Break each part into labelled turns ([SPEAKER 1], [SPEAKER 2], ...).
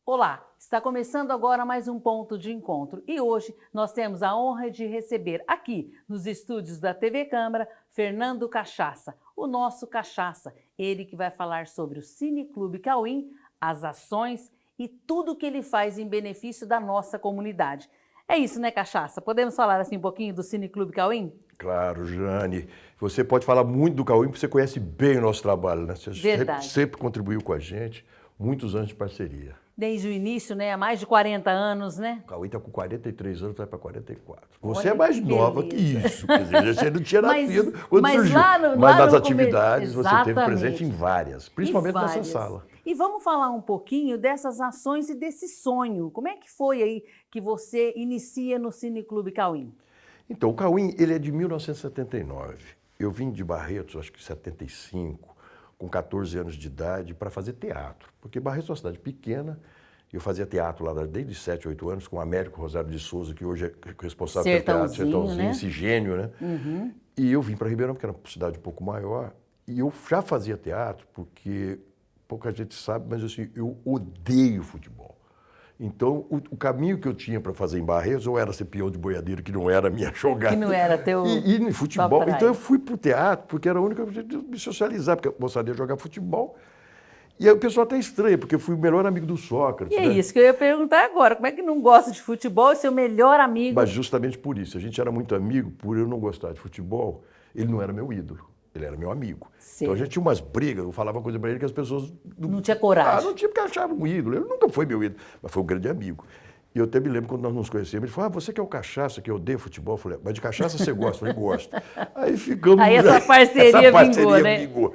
[SPEAKER 1] Olá, está começando agora mais um ponto de encontro e hoje nós temos a honra de receber aqui nos estúdios da TV Câmara Fernando Cachaça, o nosso Cachaça, ele que vai falar sobre o Cineclube Cauim, as ações e tudo o que ele faz em benefício da nossa comunidade. É isso, né, Cachaça? Podemos falar assim um pouquinho do Cineclube Cauim?
[SPEAKER 2] Claro, Jane. Você pode falar muito do Cauim, porque você conhece bem o nosso trabalho, né? Você
[SPEAKER 1] Verdade.
[SPEAKER 2] sempre contribuiu com a gente, muitos anos de parceria.
[SPEAKER 1] Desde o início, né, há mais de 40 anos, né?
[SPEAKER 2] O Cauim está com 43 anos, vai para 44. Você
[SPEAKER 1] Olha
[SPEAKER 2] é mais
[SPEAKER 1] que
[SPEAKER 2] nova
[SPEAKER 1] beleza.
[SPEAKER 2] que isso, quer dizer, você não tinha
[SPEAKER 1] Mas-
[SPEAKER 2] nascido quando
[SPEAKER 1] mas
[SPEAKER 2] surgiu.
[SPEAKER 1] lá no-
[SPEAKER 2] Mas
[SPEAKER 1] lá
[SPEAKER 2] nas
[SPEAKER 1] no
[SPEAKER 2] atividades você teve
[SPEAKER 1] Exatamente.
[SPEAKER 2] presente em várias, principalmente
[SPEAKER 1] E
[SPEAKER 2] nessa
[SPEAKER 1] várias.
[SPEAKER 2] sala.
[SPEAKER 1] E vamos falar um pouquinho dessas ações e desse sonho. Como é que foi aí que você inicia no Cineclube Cauim?
[SPEAKER 2] Então, o Cauim, ele é de 1979. Eu vim de Barretos, acho que em 75, com 14 anos de idade, para fazer teatro. Porque Barretos é uma cidade pequena, eu fazia teatro lá desde 7, 8 anos, com o Américo Rosário de Souza, que hoje é responsável pelo teatro Sertãozinho,
[SPEAKER 1] né?
[SPEAKER 2] esse gênio, né?
[SPEAKER 1] Uhum.
[SPEAKER 2] E eu vim para Ribeirão, porque era uma cidade um pouco maior, e eu já fazia teatro, porque pouca gente sabe, mas assim, eu odeio futebol. Então, o caminho que eu tinha para fazer em Barretos, ou era ser peão de boiadeiro, que não era a minha jogada.
[SPEAKER 1] Que não era teu.
[SPEAKER 2] E no futebol.
[SPEAKER 1] praia.
[SPEAKER 2] Então, eu fui para o teatro, porque era a única jeito de me socializar, porque eu gostaria de jogar futebol. E aí o pessoal até estranha, porque eu fui o melhor amigo do Sócrates.
[SPEAKER 1] E é
[SPEAKER 2] né?
[SPEAKER 1] isso que eu ia perguntar agora. Como é que não gosta de futebol e seu melhor amigo?
[SPEAKER 2] Mas justamente por isso. A gente era muito amigo, por eu não gostar de futebol, ele não era meu ídolo. Ele era meu amigo.
[SPEAKER 1] Sim.
[SPEAKER 2] Então a gente tinha umas brigas, eu falava coisa para ele que as pessoas...
[SPEAKER 1] Não tinha coragem.
[SPEAKER 2] Não tinha porque achavam um ídolo. Ele nunca foi meu ídolo, mas foi um grande amigo. E eu até me lembro quando nós nos conhecemos, ele falou, você que é o Cachaça, que odeia futebol? Eu falei, mas de cachaça você gosta? Eu falei, gosto. Aí ficamos...
[SPEAKER 1] Aí essa parceria vingou, né?
[SPEAKER 2] vingou.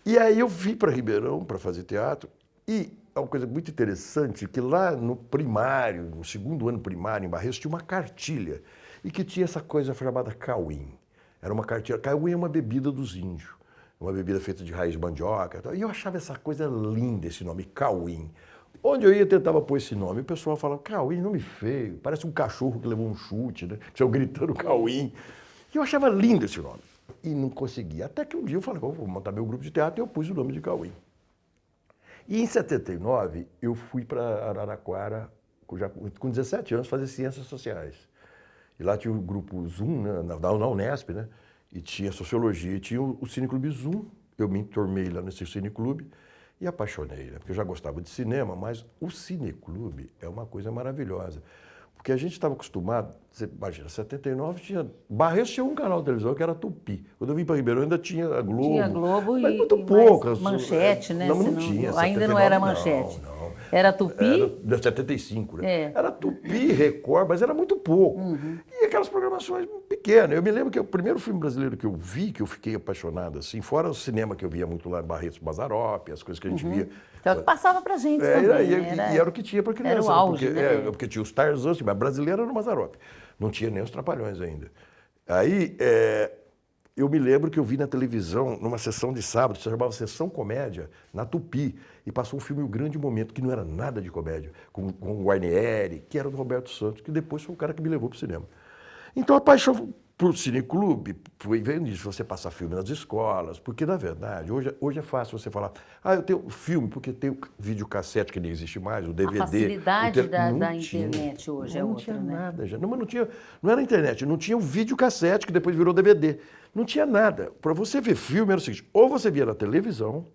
[SPEAKER 2] E aí eu vim para Ribeirão para fazer teatro e é uma coisa muito interessante que lá no primário, no segundo ano primário, em Barretos, tinha uma cartilha e que tinha essa coisa chamada cauim. Era uma cartilha. Cauim é uma bebida dos índios, uma bebida feita de raiz de mandioca. E tal. E eu achava essa coisa linda, esse nome, cauim. Onde eu ia, tentava pôr esse nome. E o pessoal falava, cauim, nome feio, parece um cachorro que levou um chute, né? Tinha gritando cauim. E eu achava lindo esse nome. E não conseguia. Até que um dia eu falei, vou montar meu grupo de teatro e eu pus o nome de Cauim. E em 79, eu fui para Araraquara, com 17 anos, fazer ciências sociais. E lá tinha o grupo Zoom, né, na Unesp, né? E tinha sociologia, e tinha o Cineclube Zoom. Eu me entormei lá nesse Cineclube e apaixonei, né? Porque eu já gostava de cinema, mas o Cineclube é uma coisa maravilhosa. Porque a gente estava acostumado, você imagina, 79 Barretos tinha um canal de televisão que era Tupi. Quando eu vim para Ribeirão ainda tinha a Globo.
[SPEAKER 1] Tinha Globo
[SPEAKER 2] mas
[SPEAKER 1] e
[SPEAKER 2] muito
[SPEAKER 1] mais
[SPEAKER 2] poucas.
[SPEAKER 1] Manchete, né?
[SPEAKER 2] Não, não
[SPEAKER 1] Senão-
[SPEAKER 2] tinha.
[SPEAKER 1] ainda
[SPEAKER 2] 79,
[SPEAKER 1] não era Manchete.
[SPEAKER 2] Não.
[SPEAKER 1] Era Tupi?
[SPEAKER 2] Era 75, né?
[SPEAKER 1] É.
[SPEAKER 2] Era Tupi, Record, mas era muito pouco. E aquelas programações pequenas. Eu me lembro que o primeiro filme brasileiro que eu vi, que eu fiquei apaixonado, assim, fora o cinema que eu via muito lá em Barretos, Mazzaropi, as coisas que a gente via.
[SPEAKER 1] Então, que passava pra gente também.
[SPEAKER 2] E era o que tinha para criança.
[SPEAKER 1] Era o auge,
[SPEAKER 2] porque,
[SPEAKER 1] né?
[SPEAKER 2] porque tinha os Tarzan, mas brasileiro era o Mazzaropi. Não tinha nem os Trapalhões ainda. Aí, eu me lembro que eu vi na televisão, numa sessão de sábado, que se chamava Sessão Comédia, na Tupi, e passou um filme O Grande Momento, que não era nada de comédia, com o Guarnieri, que era do Roberto Santos, que depois foi o cara que me levou para o cinema. Então a paixão por Cineclube veio nisso, você passar filme nas escolas, porque na verdade, hoje é fácil você falar, eu tenho filme, porque tem o videocassete que nem existe mais, o DVD.
[SPEAKER 1] A facilidade da
[SPEAKER 2] Não
[SPEAKER 1] internet hoje é
[SPEAKER 2] não
[SPEAKER 1] outra,
[SPEAKER 2] tinha
[SPEAKER 1] né?
[SPEAKER 2] nada, já. Não, mas não era internet, não tinha o videocassete que depois virou DVD. Não tinha nada. Para você ver filme era o seguinte, ou você via na televisão,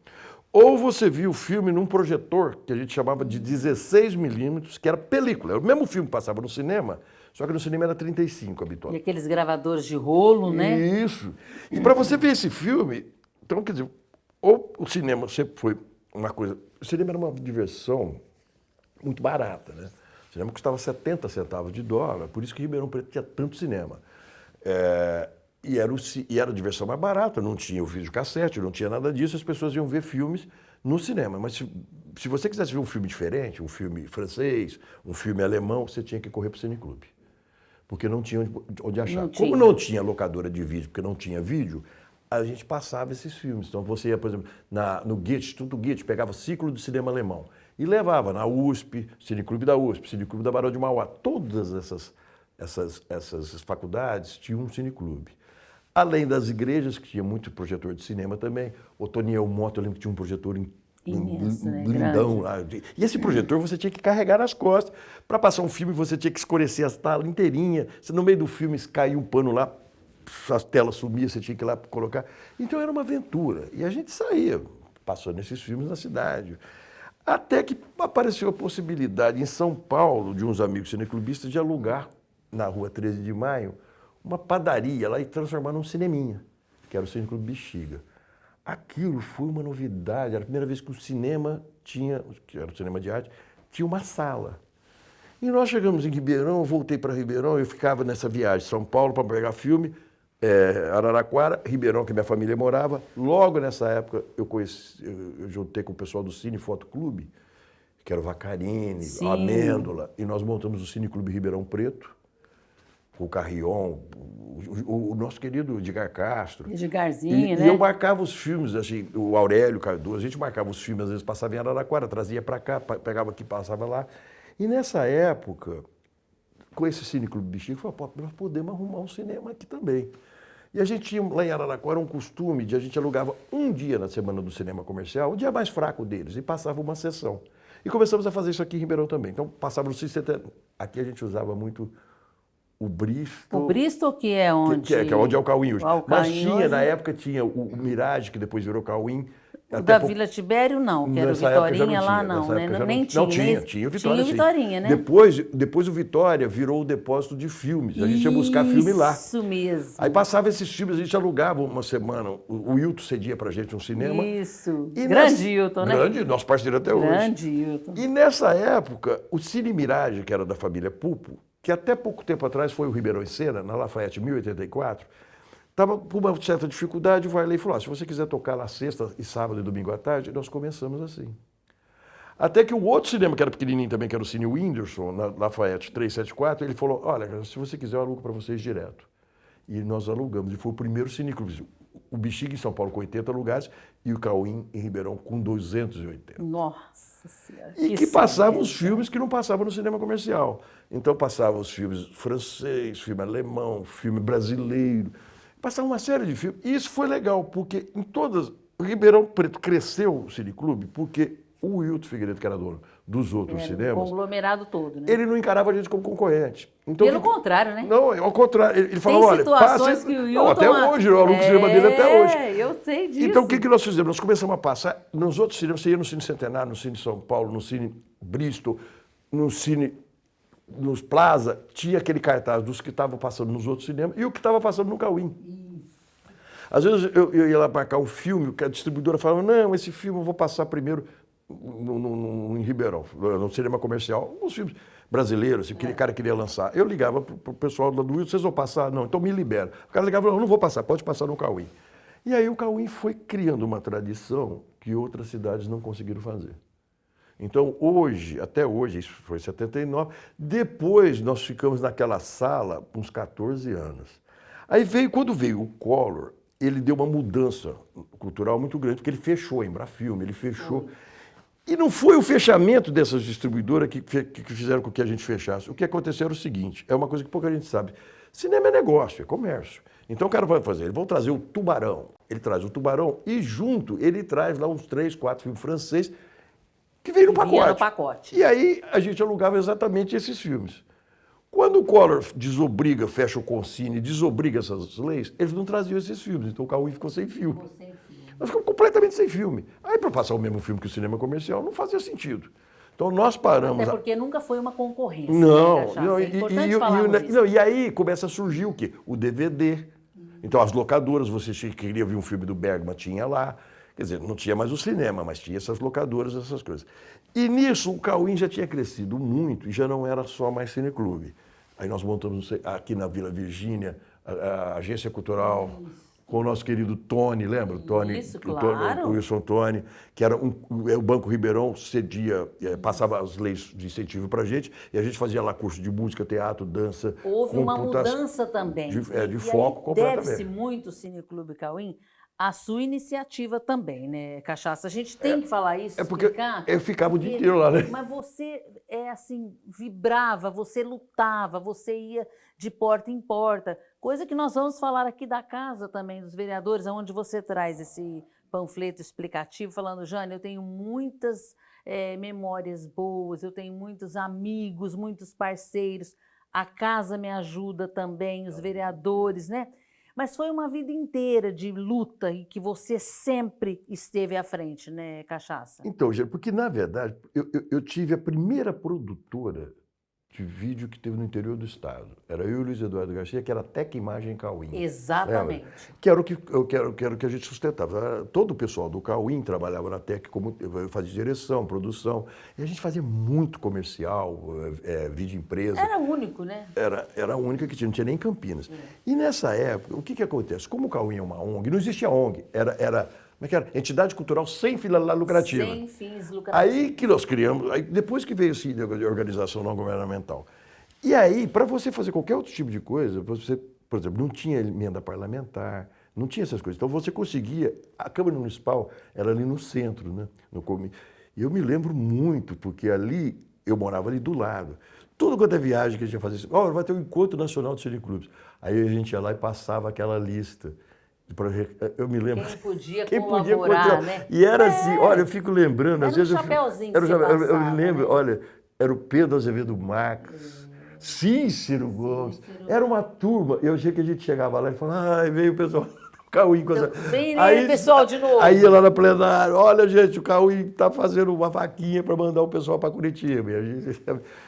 [SPEAKER 2] ou você via o filme num projetor, que a gente chamava de 16 milímetros, que era película. Era o mesmo filme que passava no cinema, só que no cinema era 35 habitual.
[SPEAKER 1] E aqueles gravadores de rolo, né?
[SPEAKER 2] Isso. E para você ver esse filme, então, quer dizer, ou o cinema sempre foi uma coisa... O cinema era uma diversão muito barata, né? O cinema custava 70 centavos de dólar, por isso que Ribeirão Preto tinha tanto cinema. E era a diversão mais barata, não tinha o videocassete, não tinha nada disso, as pessoas iam ver filmes no cinema. Mas se você quisesse ver um filme diferente, um filme francês, um filme alemão, você tinha que correr para o Cineclube. Porque não tinha onde achar.
[SPEAKER 1] Não tinha.
[SPEAKER 2] Como não tinha locadora de vídeo, porque não tinha vídeo, a gente passava esses filmes. Então você ia, por exemplo, no Goethe, Instituto Goethe, pegava ciclo de cinema alemão e levava na USP, Cineclube da USP, Cineclube da Barão de Mauá. Todas essas faculdades tinham um cineclube. Além das igrejas, que tinha muito projetor de cinema também. Otoniel Mota, eu lembro que tinha um projetor
[SPEAKER 1] Imenso, né?
[SPEAKER 2] lindão lá. E esse projetor você tinha que carregar nas costas. Para passar um filme, você tinha que escurecer as telas inteirinha. Se no meio do filme caiu um pano lá, as telas sumiam, você tinha que ir lá colocar. Então era uma aventura. E a gente saía, passando esses filmes na cidade. Até que apareceu a possibilidade em São Paulo, de uns amigos cineclubistas, de alugar, na rua 13 de Maio, uma padaria lá e transformar num cineminha, que era o Cineclube Bexiga. Aquilo foi uma novidade, era a primeira vez que o cinema tinha, que era o cinema de arte, tinha uma sala. E nós chegamos em Ribeirão, eu voltei para Ribeirão, eu ficava nessa viagem, São Paulo para pegar filme, Araraquara, Ribeirão, que minha família morava. Logo nessa época eu juntei com o pessoal do Cine Foto Clube, que era o Vacarini,
[SPEAKER 1] Sim.
[SPEAKER 2] a Amêndola, e nós montamos o Cine Clube Ribeirão Preto, com o Carrion, o nosso querido Edgar Castro.
[SPEAKER 1] Edgarzinho, né?
[SPEAKER 2] E eu marcava os filmes, assim, o Aurélio Cardoso, a gente marcava os filmes, às vezes passava em Araraquara, trazia para cá, pegava aqui, passava lá. E nessa época, com esse Cineclube Bexiga, eu falei, pô, nós podemos arrumar um cinema aqui também. E a gente tinha lá em Araraquara um costume de a gente alugava um dia na semana do cinema comercial, o dia mais fraco deles, e passava uma sessão. E começamos a fazer isso aqui em Ribeirão também. Então passava no Cine. Aqui a gente usava muito o Bristol.
[SPEAKER 1] O Bristol que é onde?
[SPEAKER 2] Que é onde é o Cauim hoje. Mas tinha,
[SPEAKER 1] hoje.
[SPEAKER 2] Na época, tinha o Mirage, que depois virou Cauim.
[SPEAKER 1] O da Vila Tibério, não, que era o Vitorinha lá, não, né? Nem tinha.
[SPEAKER 2] Não, tinha o Vitória,
[SPEAKER 1] tinha o Vitorinha, né?
[SPEAKER 2] Depois o Vitória virou o depósito de filmes. A gente ia buscar filme lá.
[SPEAKER 1] Isso mesmo.
[SPEAKER 2] Aí passava esses filmes, a gente alugava uma semana. O Wilton cedia pra gente um cinema.
[SPEAKER 1] Isso.
[SPEAKER 2] E
[SPEAKER 1] Grande Hilton, né?
[SPEAKER 2] Grande, nosso parceiro até hoje.
[SPEAKER 1] Grande Hilton.
[SPEAKER 2] E nessa época, o Cine Mirage, que era da família Pupo, que até pouco tempo atrás foi o Ribeirão em Cena, na Lafayette 1084, estava com uma certa dificuldade, o Varley falou, se você quiser tocar lá sexta e sábado e domingo à tarde, nós começamos assim. Até que o outro cinema, que era pequenininho também, que era o Cine Whindersson, na Lafayette 374, ele falou, olha, se você quiser eu alugo para vocês direto. E nós alugamos, e foi o primeiro cineclube. O Bexiga em São Paulo com 80 lugares e o Cauim em Ribeirão com 280.
[SPEAKER 1] Nossa Senhora.
[SPEAKER 2] E que passava os filmes que não passavam no cinema comercial. Então passava os filmes francês, filme alemão, filme brasileiro, passava uma série de filmes. E isso foi legal, porque em todas... O Ribeirão Preto cresceu o Cineclube porque o Wilton Figueiredo, que era dono dos outros cinemas...
[SPEAKER 1] O conglomerado todo, né?
[SPEAKER 2] Ele não encarava a gente como concorrente. Então,
[SPEAKER 1] pelo contrário, né?
[SPEAKER 2] Não, ao contrário. Ele falava, olha,
[SPEAKER 1] situações que o Wilton...
[SPEAKER 2] Não, até hoje, eu alugo o cinema dele até hoje.
[SPEAKER 1] Eu sei disso.
[SPEAKER 2] Então, o que nós fizemos? Nós começamos a passar nos outros cinemas. Você ia no Cine Centenário, no Cine São Paulo, no Cine Bristol, no Cine... Nos Plaza, tinha aquele cartaz dos que estavam passando nos outros cinemas e o que estava passando no Cauim. Às vezes eu ia lá marcar um filme, a distribuidora falava, não, esse filme eu vou passar primeiro em Ribeirão, no cinema comercial, uns filmes brasileiros, assim, aquele cara queria lançar. Eu ligava pro pessoal do Wilton, vocês vão passar? Não, então me libera. O cara ligava, não vou passar, pode passar no Cauim. E aí o Cauim foi criando uma tradição que outras cidades não conseguiram fazer. Então, hoje, até hoje, isso foi em 79, depois nós ficamos naquela sala uns 14 anos. Aí quando veio o Collor, ele deu uma mudança cultural muito grande, porque ele fechou a Embrafilme, ele fechou. E não foi o fechamento dessas distribuidoras que fizeram com que a gente fechasse. O que aconteceu era o seguinte, é uma coisa que pouca gente sabe. Cinema é negócio, é comércio. Então o cara vai fazer, ele vai trazer o Tubarão. Ele traz o Tubarão e junto ele traz lá uns 3, 4 filmes franceses que veio no pacote. E aí a gente alugava exatamente esses filmes. Quando o Collor desobriga, fecha o Concine, desobriga essas leis, eles não traziam esses filmes. Então o Cauim ficou sem filme. Nós ficamos completamente sem filme. Aí para passar o mesmo filme que o cinema comercial não fazia sentido. Então nós paramos...
[SPEAKER 1] Até porque nunca foi uma concorrência.
[SPEAKER 2] Não,
[SPEAKER 1] né, é importante falarmos isso.
[SPEAKER 2] E aí começa a surgir o quê? O DVD. Então as locadoras, você queria ver um filme do Bergman, tinha lá. Quer dizer, não tinha mais o cinema, mas tinha essas locadoras, essas coisas. E nisso o Cauim já tinha crescido muito e já não era só mais cineclube. Aí nós montamos aqui na Vila Virgínia a agência cultural com o nosso querido Tony, lembra?
[SPEAKER 1] Isso, claro.
[SPEAKER 2] O Wilson Tony, que era o Banco Ribeirão cedia, passava as leis de incentivo para a gente e a gente fazia lá curso de música, teatro, dança.
[SPEAKER 1] Houve uma mudança também.
[SPEAKER 2] De foco completamente.
[SPEAKER 1] Deve-se muito o Cineclube Cauim a sua iniciativa também, né, Cachaça? A gente tem que falar isso,
[SPEAKER 2] porque
[SPEAKER 1] explicar.
[SPEAKER 2] eu ficava o dia inteiro lá, né?
[SPEAKER 1] Mas você assim, vibrava, você lutava, você ia de porta em porta, coisa que nós vamos falar aqui da casa também, dos vereadores, onde você traz esse panfleto explicativo, falando, Jane, eu tenho muitas memórias boas, eu tenho muitos amigos, muitos parceiros, a casa me ajuda também, os vereadores, né? Mas foi uma vida inteira de luta e que você sempre esteve à frente, né, Cachaça?
[SPEAKER 2] Então, Gê, porque na verdade eu tive a primeira produtora de vídeo que teve no interior do estado. Era eu e o Luiz Eduardo Garcia, que era Tec Imagem Cauim.
[SPEAKER 1] Exatamente.
[SPEAKER 2] Lembra? Que era o que a gente sustentava. Todo o pessoal do Cauim trabalhava na Tec, como fazia direção, produção. E a gente fazia muito comercial, vídeo empresa.
[SPEAKER 1] Era único, né?
[SPEAKER 2] Era a única que tinha, não tinha nem em Campinas. E nessa época, o que acontece? Como o Cauim é uma ONG, não existia ONG, como é que era? Entidade cultural sem fila lucrativa.
[SPEAKER 1] Sem fins lucrativos.
[SPEAKER 2] Aí que nós criamos, aí depois que veio esse negócio de organização não governamental. E aí, para você fazer qualquer outro tipo de coisa, você, por exemplo, não tinha emenda parlamentar, não tinha essas coisas. Então você conseguia, a Câmara Municipal era ali no centro, né? E eu me lembro muito, porque ali, eu morava ali do lado. Tudo quanto é viagem que a gente ia fazer, vai ter um encontro nacional de cineclubes. Aí a gente ia lá e passava aquela lista. Eu me lembro.
[SPEAKER 1] Quem podia colaborar, né?
[SPEAKER 2] E era assim, olha, eu fico lembrando,
[SPEAKER 1] era
[SPEAKER 2] às vezes.
[SPEAKER 1] Um chapéuzinho
[SPEAKER 2] eu me lembro,
[SPEAKER 1] né?
[SPEAKER 2] olha, era o Pedro Azevedo Marques, Cícero Gomes. Era uma turma. Eu achei que a gente chegava lá e falava, veio o pessoal do Cauim.
[SPEAKER 1] Vem, né, pessoal, de novo.
[SPEAKER 2] Aí ia lá na plenária, olha, gente, o Cauim está fazendo uma vaquinha para mandar o pessoal para Curitiba.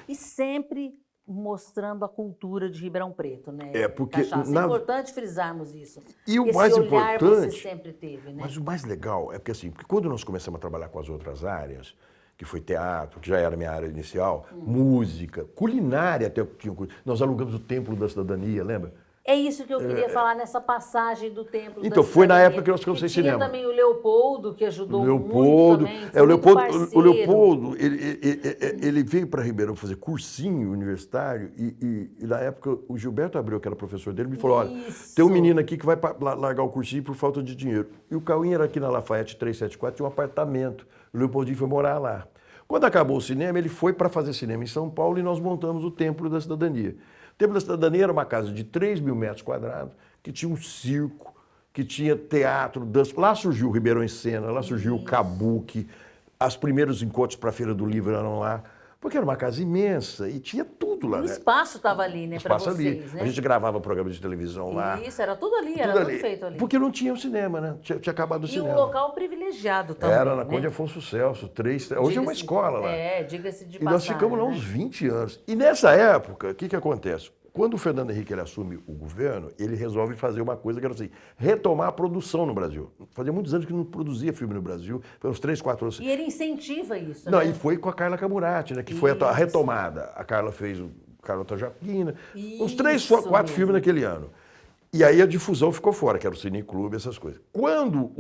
[SPEAKER 1] E sempre mostrando a cultura de Ribeirão Preto, né?
[SPEAKER 2] Porque
[SPEAKER 1] É importante frisarmos isso.
[SPEAKER 2] E o mais importante,
[SPEAKER 1] você sempre teve, né?
[SPEAKER 2] Mas o mais legal é porque quando nós começamos a trabalhar com as outras áreas, que foi teatro, que já era a minha área inicial, música, culinária até nós alugamos o Templo da Cidadania, lembra?
[SPEAKER 1] É isso que eu queria falar nessa passagem do Templo
[SPEAKER 2] então,
[SPEAKER 1] da
[SPEAKER 2] foi
[SPEAKER 1] Cidadania.
[SPEAKER 2] Na época que nós ficamos sem cinema.
[SPEAKER 1] Tinha também o Leopoldo, que ajudou muito também.
[SPEAKER 2] O Leopoldo, ele veio para Ribeirão fazer cursinho universitário e na época o Gilberto Abreu, que era professor dele, me falou, olha, tem um menino aqui que vai largar o cursinho por falta de dinheiro. E o Cauim era aqui na Lafayette 374, tinha um apartamento. O Leopoldinho foi morar lá. Quando acabou o cinema, ele foi para fazer cinema em São Paulo e nós montamos o Templo da Cidadania. O Templo da Cidadania era uma casa de 3.000 metros quadrados, que tinha um circo, que tinha teatro, dança. Lá surgiu o Ribeirão em Cena, lá surgiu o Kabuki, os primeiros encontros para a Feira do Livro eram lá, porque era uma casa imensa e tinha tudo lá.
[SPEAKER 1] O espaço estava ali, né, para vocês,
[SPEAKER 2] ali.
[SPEAKER 1] Né?
[SPEAKER 2] A gente gravava programas de televisão lá.
[SPEAKER 1] Isso, era tudo ali, era tudo feito ali.
[SPEAKER 2] Porque não tinha o cinema, né? Tinha acabado o cinema.
[SPEAKER 1] E um local privilegiado também,
[SPEAKER 2] era na
[SPEAKER 1] né?
[SPEAKER 2] Conde Afonso Celso, hoje é uma escola lá.
[SPEAKER 1] Diga-se de passagem.
[SPEAKER 2] E nós ficamos lá uns 20 anos. E nessa época, o que acontece? Quando o Fernando Henrique ele assume o governo, ele resolve fazer uma coisa que era assim, retomar a produção no Brasil. Fazia muitos anos que não produzia filme no Brasil, foi uns 3, 4 anos.
[SPEAKER 1] E ele incentiva isso,
[SPEAKER 2] Não,
[SPEAKER 1] né?
[SPEAKER 2] E foi com a Carla Camurati, né? Que foi a retomada. A Carla fez o Carlota Joaquina, uns 3, 4 filmes naquele ano. E aí a difusão ficou fora, que era o Cineclube, essas coisas. Quando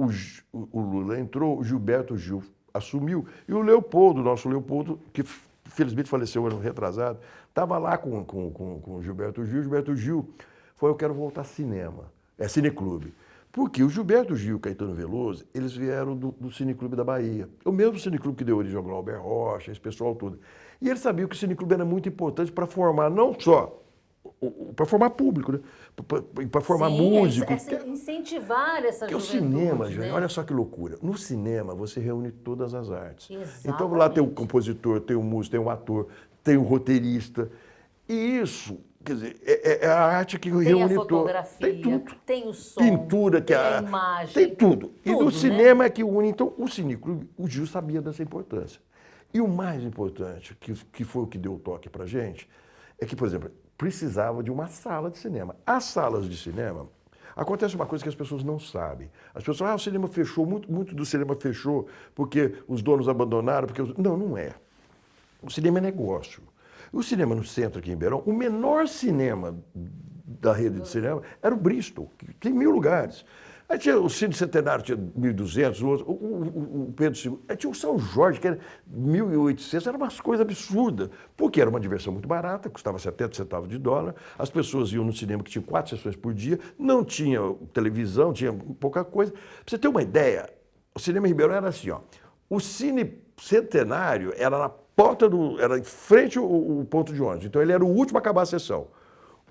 [SPEAKER 2] o Lula entrou, o Gilberto Gil assumiu, e o Leopoldo, nosso Leopoldo, que felizmente faleceu ano retrasado, estava lá com o Gilberto Gil. O Gilberto Gil falou, eu quero voltar ao cinema, Cineclube. Porque o Gilberto Gil e o Caetano Veloso, eles vieram do Cineclube da Bahia. O mesmo Cineclube que deu origem ao Glauber Rocha, esse pessoal todo. E eles sabiam que o Cineclube era muito importante para formar não só para formar público, né? Para formar músico.
[SPEAKER 1] Incentivar essa juventude.
[SPEAKER 2] Porque o cinema,
[SPEAKER 1] né?
[SPEAKER 2] olha só que loucura. No cinema você reúne todas as artes.
[SPEAKER 1] Exatamente.
[SPEAKER 2] Então lá tem o compositor, tem o músico, tem o ator, tem o roteirista. E isso, quer dizer, é a arte que reúne tudo.
[SPEAKER 1] Tem a fotografia,
[SPEAKER 2] tem tudo.
[SPEAKER 1] Tem o som,
[SPEAKER 2] pintura,
[SPEAKER 1] tem a imagem.
[SPEAKER 2] Tem tudo. E no
[SPEAKER 1] né?
[SPEAKER 2] cinema é que une. Então o Cineclube, o Gil sabia dessa importância. E o mais importante, que foi o que deu o toque pra gente, é que, por exemplo, precisava de uma sala de cinema. As salas de cinema, acontece uma coisa que as pessoas não sabem. As pessoas falam, o cinema fechou, muito do cinema fechou porque os donos abandonaram. Não, não é. O cinema é negócio. O cinema no centro aqui em Ribeirão, o menor cinema da rede de cinema era o Bristol, que tem 1.000 lugares. Aí tinha o Cine Centenário, tinha 1.200, o Pedro II. Aí tinha o São Jorge, que era 1.800, eram umas coisas absurdas, porque era uma diversão muito barata, custava 70 centavos de dólar, as pessoas iam no cinema que tinha 4 sessões por dia, não tinha televisão, tinha pouca coisa. Pra você ter uma ideia, o cinema em Ribeirão era assim, ó, o Cine Centenário era na porta era em frente ao ponto de ônibus, então ele era o último a acabar a sessão.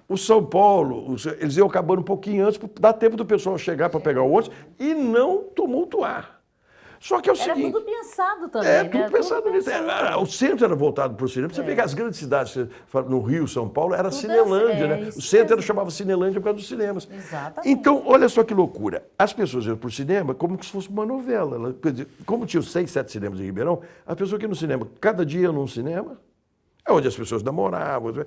[SPEAKER 2] O São Paulo, eles iam acabando um pouquinho antes, para dar tempo do pessoal chegar para pegar o ônibus e não tumultuar. Só que é o seguinte...
[SPEAKER 1] Era tudo pensado também,
[SPEAKER 2] tudo pensado nisso. O centro era voltado para o cinema. Você vê que as grandes cidades, no Rio, São Paulo, era
[SPEAKER 1] Tudo
[SPEAKER 2] Cinelândia, né? O centro
[SPEAKER 1] mesmo.
[SPEAKER 2] chamava Cinelândia por causa dos cinemas.
[SPEAKER 1] Exatamente.
[SPEAKER 2] Então, olha só que loucura. As pessoas iam para o cinema como se fosse uma novela. Como tinha 6, 7 cinemas em Ribeirão, as pessoas que iam no cinema, cada dia iam num cinema, é onde as pessoas namoravam.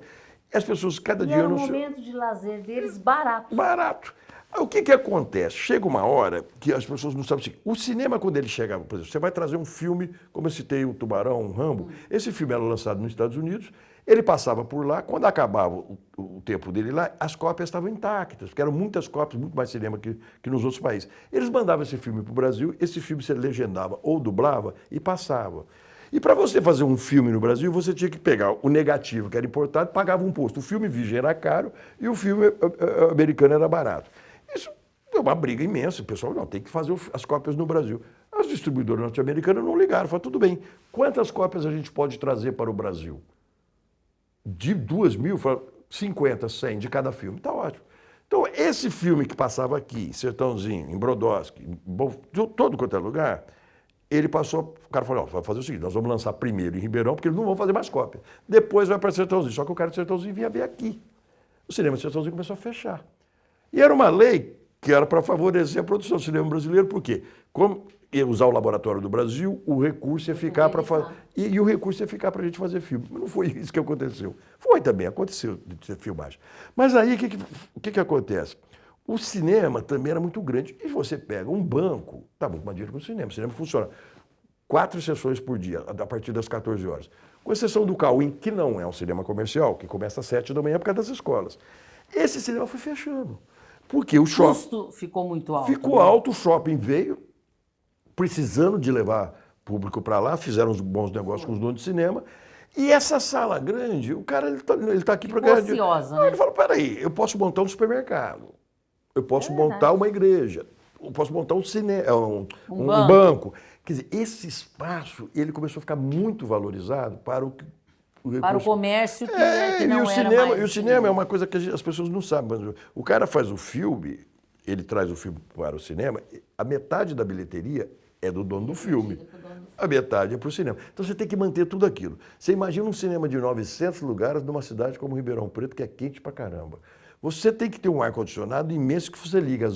[SPEAKER 2] As pessoas cada dia
[SPEAKER 1] era um
[SPEAKER 2] iam no
[SPEAKER 1] momento de lazer deles barato.
[SPEAKER 2] barato. O que acontece? Chega uma hora que as pessoas não sabem assim. O cinema, quando ele chegava, por exemplo, você vai trazer um filme, como eu citei o Tubarão, o Rambo, esse filme era lançado nos Estados Unidos, ele passava por lá, quando acabava o tempo dele lá, as cópias estavam intactas, porque eram muitas cópias, muito mais cinema que nos outros países. Eles mandavam esse filme para o Brasil, esse filme você legendava ou dublava e passava. E para você fazer um filme no Brasil, você tinha que pegar o negativo, que era importado, pagava um imposto. O filme virgem era caro e o filme americano era barato. Isso é uma briga imensa. O pessoal não tem que fazer as cópias no Brasil. As distribuidoras norte-americanas não ligaram. Falaram, tudo bem, quantas cópias a gente pode trazer para o Brasil? De 2.000, 50, 100 de cada filme. Está ótimo. Então, esse filme que passava aqui, em Sertãozinho, em Brodowski, todo quanto é lugar, ele passou, o cara falou, vai fazer o seguinte, nós vamos lançar primeiro em Ribeirão, porque eles não vão fazer mais cópia. Depois vai para Sertãozinho. Só que o cara de Sertãozinho vinha ver aqui. O cinema de Sertãozinho começou a fechar. E era uma lei que era para favorecer a produção do cinema brasileiro, por quê? Como ia usar o Laboratório do Brasil, o recurso ia ficar para fazer. E o recurso ia ficar para a gente fazer filme. Mas não foi isso que aconteceu. Foi também, aconteceu de ter filmagem. Mas aí o que acontece? O cinema também era muito grande. E você pega um banco, tá muito mais dinheiro que o cinema. O cinema funciona 4 sessões por dia, a partir das 14 horas. Com exceção do Cauim, que não é um cinema comercial, que começa às 7 da manhã por causa das escolas. Esse cinema foi fechando. Porque o shopping...
[SPEAKER 1] O custo ficou muito alto.
[SPEAKER 2] Ficou alto, o shopping veio, precisando de levar público para lá, fizeram uns bons negócios com os donos de cinema. E essa sala grande, o cara ele tá aqui para ganhar dinheiro.
[SPEAKER 1] Ociosa, né?
[SPEAKER 2] Ele falou, peraí, eu posso montar um supermercado, eu posso montar uma igreja, eu posso montar um cinema, um banco. Quer dizer, esse espaço, ele começou a ficar muito valorizado para o
[SPEAKER 1] comércio que não era mais...
[SPEAKER 2] E o cinema é uma coisa que as pessoas não sabem. O cara faz o filme, ele traz o filme para o cinema, a metade da bilheteria é do dono do filme. A metade é para o cinema. Então você tem que manter tudo aquilo. Você imagina um cinema de 900 lugares numa cidade como Ribeirão Preto, que é quente pra caramba. Você tem que ter um ar-condicionado imenso que você liga,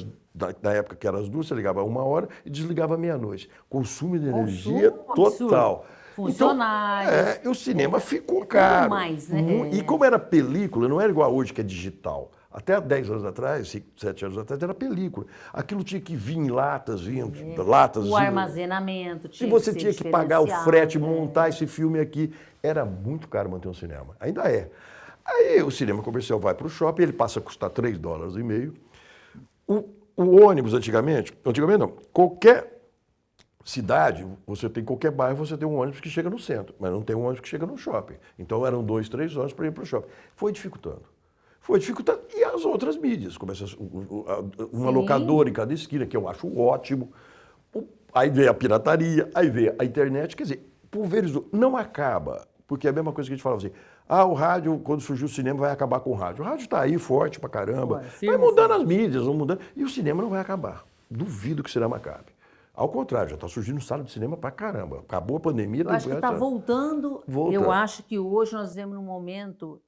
[SPEAKER 2] na época que eram as 2, você ligava a 1 hora e desligava à meia-noite. Consumo de energia total.
[SPEAKER 1] Funcionários.
[SPEAKER 2] Então, o cinema ficou caro.
[SPEAKER 1] Mais, né?
[SPEAKER 2] E como era película, não era igual hoje que é digital. Até 10 anos atrás, 7 anos atrás, era película. Aquilo tinha que vir em latas, latas.
[SPEAKER 1] O armazenamento tinha
[SPEAKER 2] que você
[SPEAKER 1] que ser
[SPEAKER 2] tinha que pagar o frete,
[SPEAKER 1] né?
[SPEAKER 2] montar esse filme aqui. Era muito caro manter um cinema. Ainda é. Aí o cinema comercial vai para o shopping, ele passa a custar $3,50. O ônibus, antigamente não, qualquer cidade, você tem qualquer bairro, você tem um ônibus que chega no centro, mas não tem um ônibus que chega no shopping. Então eram 2, 3 ônibus para ir para o shopping. Foi dificultando. E as outras mídias, começa uma locadora em cada esquina, que eu acho ótimo. Aí veio a pirataria, aí veio a internet. Quer dizer, pulverizou. Não acaba, porque é a mesma coisa que a gente falava assim, o rádio, quando surgiu o cinema, vai acabar com o rádio. O rádio está aí forte pra caramba, vai mudando as mídias, vão mudando, e o cinema não vai acabar. Duvido que o cinema acabe. Ao contrário, já está surgindo sala de cinema pra caramba. Acabou a pandemia.
[SPEAKER 1] Eu acho que está voltando. Eu acho que hoje nós vivemos num momento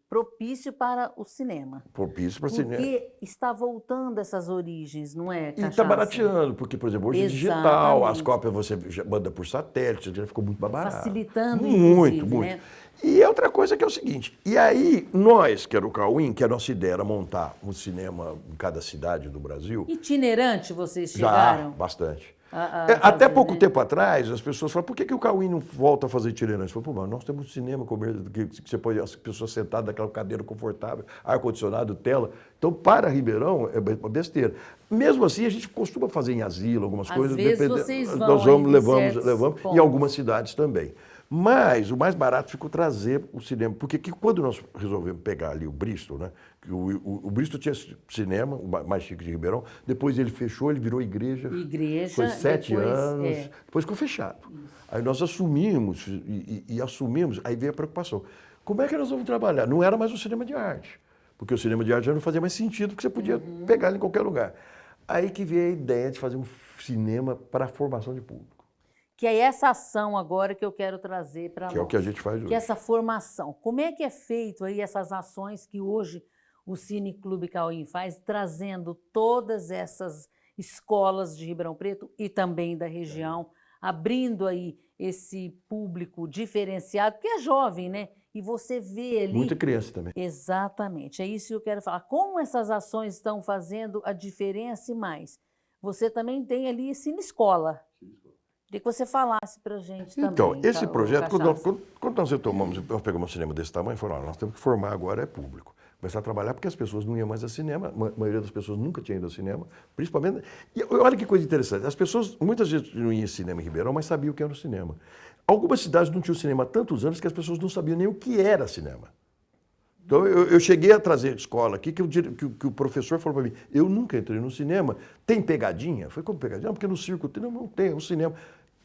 [SPEAKER 1] propício para o cinema.
[SPEAKER 2] Propício para o cinema.
[SPEAKER 1] Porque está voltando essas origens, não é, Cachaça?
[SPEAKER 2] E está barateando, porque, por exemplo, hoje é digital, as cópias você já manda por satélite, já ficou muito mais barato.
[SPEAKER 1] Facilitando,
[SPEAKER 2] muito.
[SPEAKER 1] Né?
[SPEAKER 2] E outra coisa que é o seguinte, e aí nós, que era o Cauim, que a nossa ideia era montar um cinema em cada cidade do Brasil...
[SPEAKER 1] Itinerante vocês chegaram?
[SPEAKER 2] Já, bastante. Até
[SPEAKER 1] fazer,
[SPEAKER 2] pouco
[SPEAKER 1] né?
[SPEAKER 2] tempo atrás, as pessoas falam, por que o Cauim não volta a fazer itinerante? Eu falo, pô, mas nós temos um cinema que você pode, as pessoas sentadas naquela cadeira confortável, ar-condicionado, tela. Então, para Ribeirão, é besteira. Mesmo assim, a gente costuma fazer em asilo, algumas
[SPEAKER 1] Às
[SPEAKER 2] coisas.
[SPEAKER 1] vezes vocês vão
[SPEAKER 2] Nós vamos,
[SPEAKER 1] em certos
[SPEAKER 2] levamos em
[SPEAKER 1] pontos.
[SPEAKER 2] algumas cidades também. Mas o mais barato ficou trazer o cinema, porque quando nós resolvemos pegar ali o Bristol, né? Que o Bristol tinha cinema, o mais chique de Ribeirão, depois ele fechou, ele virou igreja.
[SPEAKER 1] Igreja,
[SPEAKER 2] Foi 7
[SPEAKER 1] depois,
[SPEAKER 2] anos, depois ficou fechado. Aí nós assumimos, e assumimos, aí veio a preocupação. Como é que nós vamos trabalhar? Não era mais um cinema de arte, porque o cinema de arte já não fazia mais sentido, porque você podia pegar ele em qualquer lugar. Aí que veio a ideia de fazer um cinema para a formação de público.
[SPEAKER 1] Que é essa ação agora que eu quero trazer para nós.
[SPEAKER 2] Que é o que a gente faz hoje.
[SPEAKER 1] Que é essa formação. Como é que é feito aí essas ações que hoje o Cine Clube Cauim faz, trazendo todas essas escolas de Ribeirão Preto e também da região, abrindo aí esse público diferenciado, que é jovem, né? E você vê ali...
[SPEAKER 2] Muita criança também.
[SPEAKER 1] Exatamente, é isso que eu quero falar. Como essas ações estão fazendo a diferença e mais? Você também tem ali Cine Escola. Queria que você falasse para a gente também.
[SPEAKER 2] Então, esse projeto,
[SPEAKER 1] Cachaça.
[SPEAKER 2] quando nós pegamos um cinema desse tamanho, falamos, nós temos que formar agora público. Começar a trabalhar, porque as pessoas não iam mais ao cinema, a maioria das pessoas nunca tinha ido ao cinema, principalmente... E olha que coisa interessante, as pessoas, muitas vezes não iam ao cinema em Ribeirão, mas sabiam o que era o cinema. Algumas cidades não tinham cinema há tantos anos que as pessoas não sabiam nem o que era cinema. Então, eu cheguei a trazer escola aqui, que o professor falou para mim, eu nunca entrei no cinema, tem pegadinha? Foi como pegadinha? Não, porque no circo não tem, é um cinema.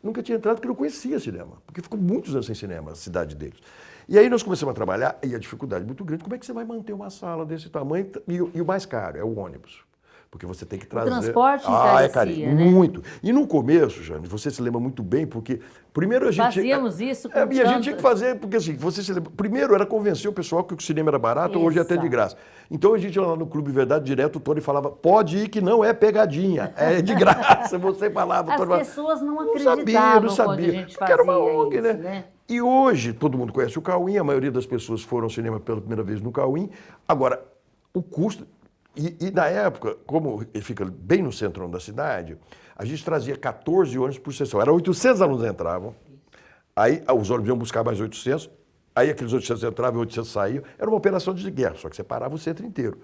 [SPEAKER 2] Nunca tinha entrado porque não conhecia cinema, porque ficou muitos anos sem cinema, a cidade deles. E aí nós começamos a trabalhar, e a dificuldade muito grande, como é que você vai manter uma sala desse tamanho? E o mais caro é o ônibus. Porque você tem que trazer...
[SPEAKER 1] O transporte
[SPEAKER 2] é
[SPEAKER 1] encarecia,
[SPEAKER 2] carinho,
[SPEAKER 1] né?
[SPEAKER 2] muito. E no começo, Jane, você se lembra muito bem, porque primeiro a gente...
[SPEAKER 1] Fazíamos isso com
[SPEAKER 2] E a gente tinha que fazer, porque assim, você se lembra... Primeiro era convencer o pessoal que o cinema era barato, hoje é até de graça. Então a gente ia lá no Clube Verdade direto, o Tony falava, pode ir que não é pegadinha, é de graça. Você falava...
[SPEAKER 1] As pessoas não acreditavam
[SPEAKER 2] não sabia.
[SPEAKER 1] quando a gente
[SPEAKER 2] Porque era uma
[SPEAKER 1] fazia
[SPEAKER 2] ONG,
[SPEAKER 1] isso, né?
[SPEAKER 2] E hoje todo mundo conhece o Cauim, a maioria das pessoas foram ao cinema pela primeira vez no Cauim. Agora, o custo... E na época, como ele fica bem no centro da cidade, a gente trazia 14 ônibus por sessão. Era 800 alunos entravam, aí os ônibus iam buscar mais 800, aí aqueles 800 entravam e 800 saíam. Era uma operação de guerra, só que você parava o centro inteiro.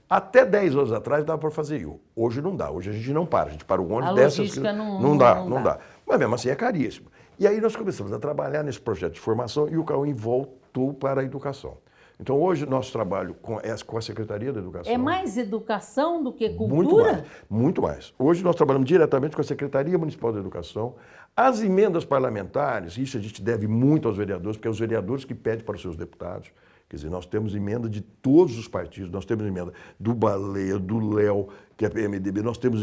[SPEAKER 2] Até 10 anos atrás dava para fazer isso. Hoje não dá, hoje a gente não para. A gente para o ônibus,
[SPEAKER 1] A
[SPEAKER 2] desce...
[SPEAKER 1] logística
[SPEAKER 2] não dá. Mas mesmo assim é caríssimo. E aí nós começamos a trabalhar nesse projeto de formação e o Cauim voltou para a educação. Então, hoje, nosso trabalho com a Secretaria da Educação...
[SPEAKER 1] É mais educação do que cultura?
[SPEAKER 2] Muito mais, muito mais. Hoje, nós trabalhamos diretamente com a Secretaria Municipal da Educação. As emendas parlamentares, isso a gente deve muito aos vereadores, porque é os vereadores que pedem para os seus deputados. Quer dizer, nós temos emenda de todos os partidos, nós temos emenda do Baleia, do Léo, que é PMDB, nós temos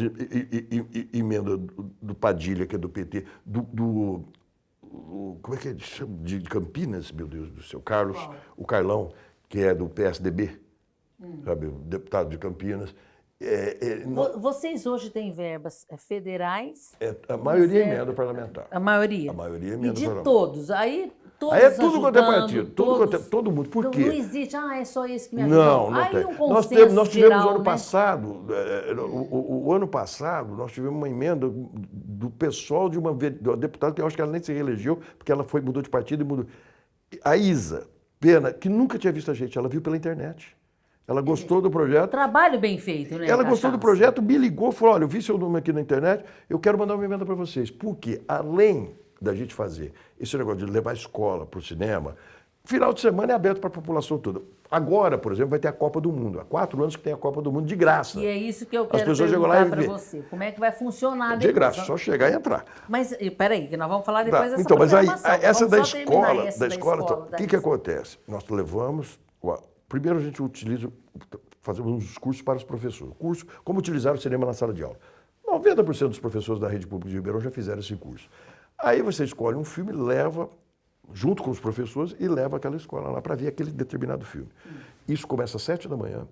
[SPEAKER 2] emenda do Padilha, que é do PT, como é que é? De Campinas, meu Deus do céu, Carlos, o Carlão, que é do PSDB, sabe, o deputado de Campinas.
[SPEAKER 1] Vocês hoje têm verbas federais?
[SPEAKER 2] A maioria é emenda parlamentar.
[SPEAKER 1] A maioria?
[SPEAKER 2] A maioria é
[SPEAKER 1] E
[SPEAKER 2] emenda
[SPEAKER 1] de
[SPEAKER 2] parlamentar.
[SPEAKER 1] todos? Aí todos
[SPEAKER 2] Aí é tudo quanto é
[SPEAKER 1] ajudando,
[SPEAKER 2] partido, todo mundo. Por
[SPEAKER 1] não,
[SPEAKER 2] quê?
[SPEAKER 1] não existe, é só esse que me ajuda.
[SPEAKER 2] Não
[SPEAKER 1] Aí
[SPEAKER 2] tem.
[SPEAKER 1] um
[SPEAKER 2] Nós
[SPEAKER 1] consenso
[SPEAKER 2] tivemos
[SPEAKER 1] geral,
[SPEAKER 2] ano
[SPEAKER 1] né?
[SPEAKER 2] passado, o ano passado, nós tivemos uma emenda do pessoal de uma deputada, que eu acho que ela nem se reelegeu, porque ela mudou de partido e mudou. A Isa Pena, que nunca tinha visto a gente, ela viu pela internet. Ela gostou do projeto.
[SPEAKER 1] Trabalho bem feito, né?
[SPEAKER 2] Ela gostou do projeto, me ligou, falou, olha, eu vi seu nome aqui na internet, eu quero mandar uma emenda para vocês. Porque, além da gente fazer esse negócio de levar a escola para o cinema, final de semana é aberto para a população toda. Agora, por exemplo, vai ter a Copa do Mundo. Há 4 anos que tem a Copa do Mundo de graça.
[SPEAKER 1] E é isso que eu
[SPEAKER 2] As
[SPEAKER 1] quero
[SPEAKER 2] pessoas chegam lá
[SPEAKER 1] perguntar
[SPEAKER 2] e
[SPEAKER 1] para você. Como é que vai funcionar
[SPEAKER 2] de
[SPEAKER 1] depois?
[SPEAKER 2] graça, só chegar e entrar.
[SPEAKER 1] Mas, peraí, que nós vamos falar depois dessa
[SPEAKER 2] Então, mas aí,
[SPEAKER 1] programação.
[SPEAKER 2] essa
[SPEAKER 1] Vamos
[SPEAKER 2] da
[SPEAKER 1] só terminar
[SPEAKER 2] escola,
[SPEAKER 1] essa
[SPEAKER 2] então, o que
[SPEAKER 1] Isa.
[SPEAKER 2] acontece? Nós levamos, primeiro a gente fazemos uns cursos para os professores. Curso, como utilizar o cinema na sala de aula. 90% dos professores da rede pública de Ribeirão já fizeram esse curso. Aí você escolhe um filme, leva, junto com os professores, e leva aquela escola lá para ver aquele determinado filme. Isso começa às 7 da manhã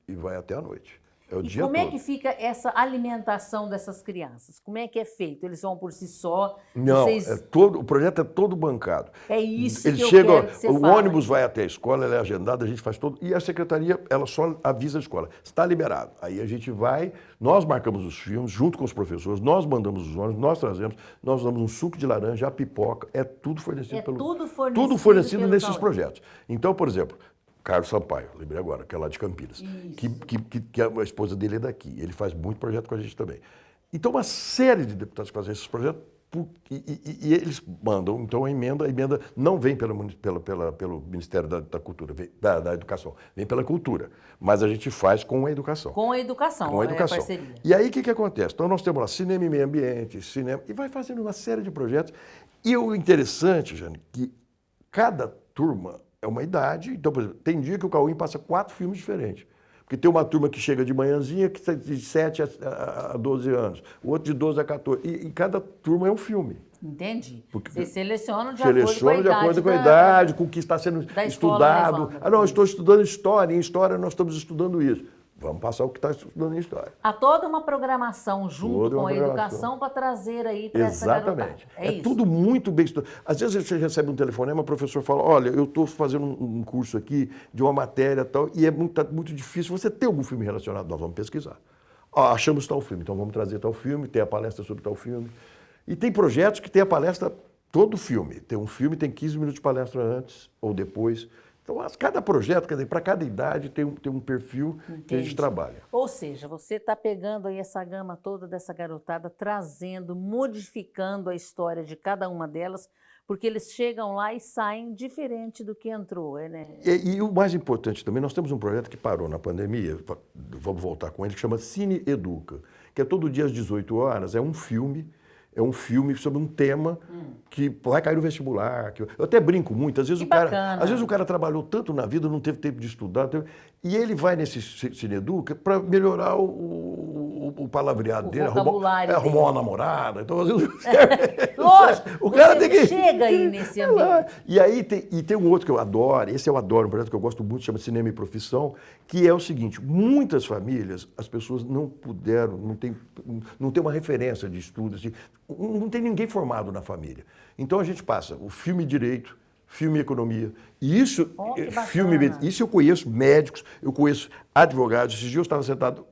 [SPEAKER 2] e vai até à noite. É o
[SPEAKER 1] E
[SPEAKER 2] dia
[SPEAKER 1] como é
[SPEAKER 2] todo.
[SPEAKER 1] que fica essa alimentação dessas crianças? Como é que é feito? Eles vão por si só?
[SPEAKER 2] Não,
[SPEAKER 1] Vocês...
[SPEAKER 2] o projeto é todo bancado.
[SPEAKER 1] É isso
[SPEAKER 2] Eles
[SPEAKER 1] que eu
[SPEAKER 2] chegam,
[SPEAKER 1] quero que você
[SPEAKER 2] o
[SPEAKER 1] fale
[SPEAKER 2] ônibus
[SPEAKER 1] aqui.
[SPEAKER 2] vai até a escola, ela é agendada, a gente faz todo. E a secretaria, ela só avisa a escola. Está liberado. Aí a gente vai, nós marcamos os filmes, junto com os professores, nós mandamos os ônibus, nós trazemos, nós damos um suco de laranja, a pipoca, é tudo fornecido
[SPEAKER 1] É
[SPEAKER 2] pelo.
[SPEAKER 1] tudo fornecido
[SPEAKER 2] Tudo fornecido
[SPEAKER 1] pelo
[SPEAKER 2] nesses
[SPEAKER 1] Cauê.
[SPEAKER 2] projetos. Então, por exemplo, Carlos Sampaio, lembrei agora, que é lá de Campinas, que a esposa dele é daqui. Ele faz muito projeto com a gente também. Então, uma série de deputados fazem esses projetos e eles mandam, então a emenda não vem pelo Ministério da Cultura, da Educação, vem pela Cultura, mas a gente faz com a educação.
[SPEAKER 1] Com a educação,
[SPEAKER 2] Com a
[SPEAKER 1] é a
[SPEAKER 2] educação.
[SPEAKER 1] parceria.
[SPEAKER 2] E aí o que acontece? Então nós temos lá cinema e meio ambiente, cinema, e vai fazendo uma série de projetos. E o interessante, Jane, que cada turma é uma idade. Então, por exemplo, tem dia que o Cauim passa 4 filmes diferentes. Porque tem uma turma que chega de manhãzinha, que está de 7 a 12 anos, o outro de 12 a 14. E cada turma é um filme.
[SPEAKER 1] Entendi.
[SPEAKER 2] Porque
[SPEAKER 1] Vocês selecionam de
[SPEAKER 2] seleciona de acordo com a idade, com o que está sendo
[SPEAKER 1] da escola
[SPEAKER 2] estudado.
[SPEAKER 1] levando.
[SPEAKER 2] Ah, não, eu estou estudando história, em história nós estamos estudando isso. Vamos passar o que está estudando em história.
[SPEAKER 1] Há toda uma programação junto
[SPEAKER 2] Toda
[SPEAKER 1] com
[SPEAKER 2] uma
[SPEAKER 1] a
[SPEAKER 2] programação.
[SPEAKER 1] educação para trazer aí para essa garotada.
[SPEAKER 2] Exatamente.
[SPEAKER 1] É isso.
[SPEAKER 2] Tudo muito bem estudado. Às vezes você recebe um telefonema, o professor fala, olha, eu estou fazendo um curso aqui de uma matéria e tal, e tá muito difícil. Você tem algum filme relacionado? Nós vamos pesquisar. Ó, achamos tal filme, então vamos trazer tal filme, tem a palestra sobre tal filme. E tem projetos que tem a palestra todo filme. Tem um filme, tem 15 minutos de palestra antes ou depois. Então, cada projeto, quer dizer, para cada idade tem um perfil que a gente trabalha.
[SPEAKER 1] Ou seja, você está pegando aí essa gama toda dessa garotada, trazendo, modificando a história de cada uma delas, porque eles chegam lá e saem diferente do que entrou, né?
[SPEAKER 2] E o mais importante também, nós temos um projeto que parou na pandemia, vamos voltar com ele, que chama Cine Educa, que é todo dia às 18 horas, é um filme sobre um tema que vai cair no vestibular. Eu até brinco muito, às vezes o cara trabalhou tanto na vida, não teve tempo de estudar, e ele vai nesse Cineduca para melhorar o palavreado dele, arrumar uma namorada. Então, às vezes,
[SPEAKER 1] lógico,
[SPEAKER 2] o cara tem que
[SPEAKER 1] chega aí nesse ambiente.
[SPEAKER 2] E aí tem um outro que eu adoro, esse eu adoro, um projeto que eu gosto muito, chama Cinema e Profissão, que é o seguinte, muitas famílias, as pessoas não puderam, não tem uma referência de estudo, assim, não tem ninguém formado na família. Então a gente passa o filme Direito, filme Economia, e isso, isso eu conheço médicos, eu conheço advogados. Esses dias eu estava sentado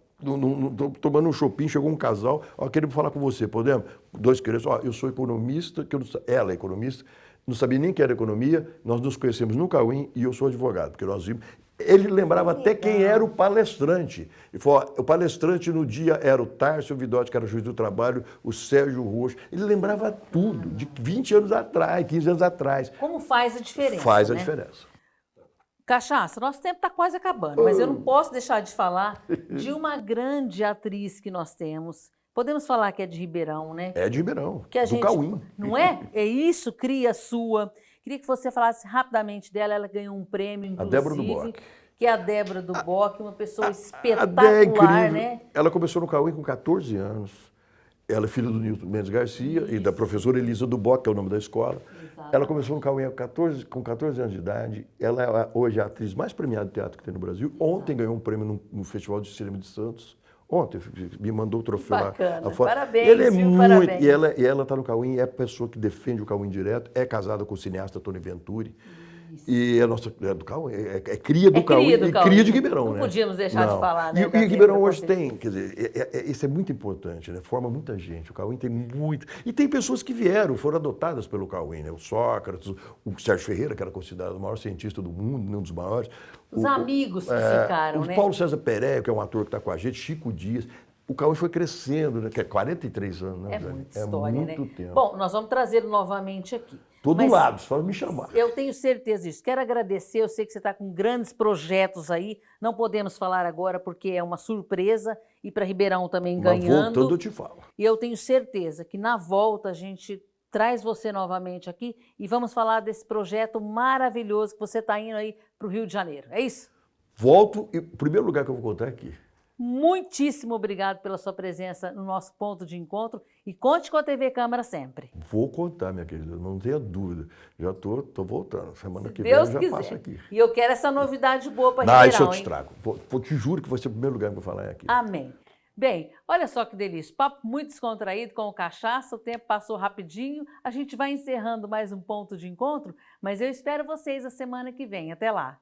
[SPEAKER 2] tomando um shopping, chegou um casal, ó, queremos falar com você, podemos? 2 crianças, ó, eu sou economista, ela é economista, não sabia nem que era economia, nós nos conhecemos no Cauim e eu sou advogado, porque nós vimos. Ele lembrava até quem era o palestrante. Ele falou, ó, o palestrante no dia era o Tárcio Vidotti, que era juiz do trabalho, o Sérgio Roxo. Ele lembrava tudo, de 20 anos atrás, 15 anos atrás.
[SPEAKER 1] Como faz a diferença?
[SPEAKER 2] Faz a diferença.
[SPEAKER 1] Cachaça, nosso tempo está quase acabando, mas eu não posso deixar de falar de uma grande atriz que nós temos. Podemos falar que é de Ribeirão, né?
[SPEAKER 2] É de Ribeirão,
[SPEAKER 1] que a
[SPEAKER 2] do
[SPEAKER 1] gente,
[SPEAKER 2] Cauim.
[SPEAKER 1] Não é? É isso, cria sua. Queria que você falasse rapidamente dela. Ela ganhou um prêmio, inclusive.
[SPEAKER 2] A Débora do Boc.
[SPEAKER 1] Que é a Débora do Boc, uma pessoa
[SPEAKER 2] A
[SPEAKER 1] espetacular,
[SPEAKER 2] é incrível.
[SPEAKER 1] né?
[SPEAKER 2] Ela começou no Cauim com 14 anos. Ela é filha do Nilton Mendes Garcia e da professora Elisa do Boc, que é o nome da escola. Exato. Ela começou no Cauim com 14 anos de idade. Ela é hoje a atriz mais premiada de teatro que tem no Brasil. Exato. Ontem ganhou um prêmio no Festival de Cinema de Santos. Ontem me mandou o troféu lá.
[SPEAKER 1] Parabéns,
[SPEAKER 2] ele é
[SPEAKER 1] viu?
[SPEAKER 2] muito.
[SPEAKER 1] Parabéns.
[SPEAKER 2] E ela está no Cauim, é a pessoa que defende o Cauim direto, é casada com o cineasta Tony Venturi. Isso. E é nossa do Cauim, é cria do Cauim e cria de Ribeirão,
[SPEAKER 1] não
[SPEAKER 2] né?
[SPEAKER 1] Não podíamos deixar de falar, né?
[SPEAKER 2] E Ribeirão hoje tem, quer dizer, isso é muito importante, né? Forma muita gente. O Cauim tem muito. E tem pessoas que vieram, foram adotadas pelo Cauim, né? O Sócrates, o Sérgio Ferreira, que era considerado o maior cientista do mundo, um dos maiores.
[SPEAKER 1] Os amigos que ficaram, né?
[SPEAKER 2] O Paulo César Pereira, que é um ator que está com a gente, Chico Dias. O Cauim foi crescendo, né? Que é 43 anos, né?
[SPEAKER 1] É muita história,
[SPEAKER 2] muito
[SPEAKER 1] né?
[SPEAKER 2] tempo.
[SPEAKER 1] Bom, nós vamos trazê-lo novamente aqui.
[SPEAKER 2] Todo lado, só me chamar.
[SPEAKER 1] Eu tenho certeza disso. Quero agradecer, eu sei que você está com grandes projetos aí. Não podemos falar agora porque é uma surpresa e para Ribeirão também ganhando.
[SPEAKER 2] Voltando eu te falo.
[SPEAKER 1] E eu tenho certeza que na volta a gente traz você novamente aqui e vamos falar desse projeto maravilhoso que você está indo aí para o Rio de Janeiro. É isso?
[SPEAKER 2] Volto e o primeiro lugar que eu vou contar é aqui.
[SPEAKER 1] Muitíssimo obrigado pela sua presença no nosso ponto de encontro e conte com a TV Câmara sempre.
[SPEAKER 2] Vou contar, minha querida, não tenha dúvida. Já tô voltando. Semana
[SPEAKER 1] Se
[SPEAKER 2] que vem
[SPEAKER 1] Deus
[SPEAKER 2] eu já passo
[SPEAKER 1] quiser.
[SPEAKER 2] aqui.
[SPEAKER 1] E eu quero essa novidade boa para
[SPEAKER 2] Ah, isso eu
[SPEAKER 1] Ribeirão,
[SPEAKER 2] te
[SPEAKER 1] hein?
[SPEAKER 2] trago. Te juro que vai ser o primeiro lugar que eu vou falar aqui.
[SPEAKER 1] Amém. Bem, olha só que delícia, papo muito descontraído com o Cachaça, o tempo passou rapidinho, a gente vai encerrando mais um ponto de encontro, mas eu espero vocês a semana que vem. Até lá!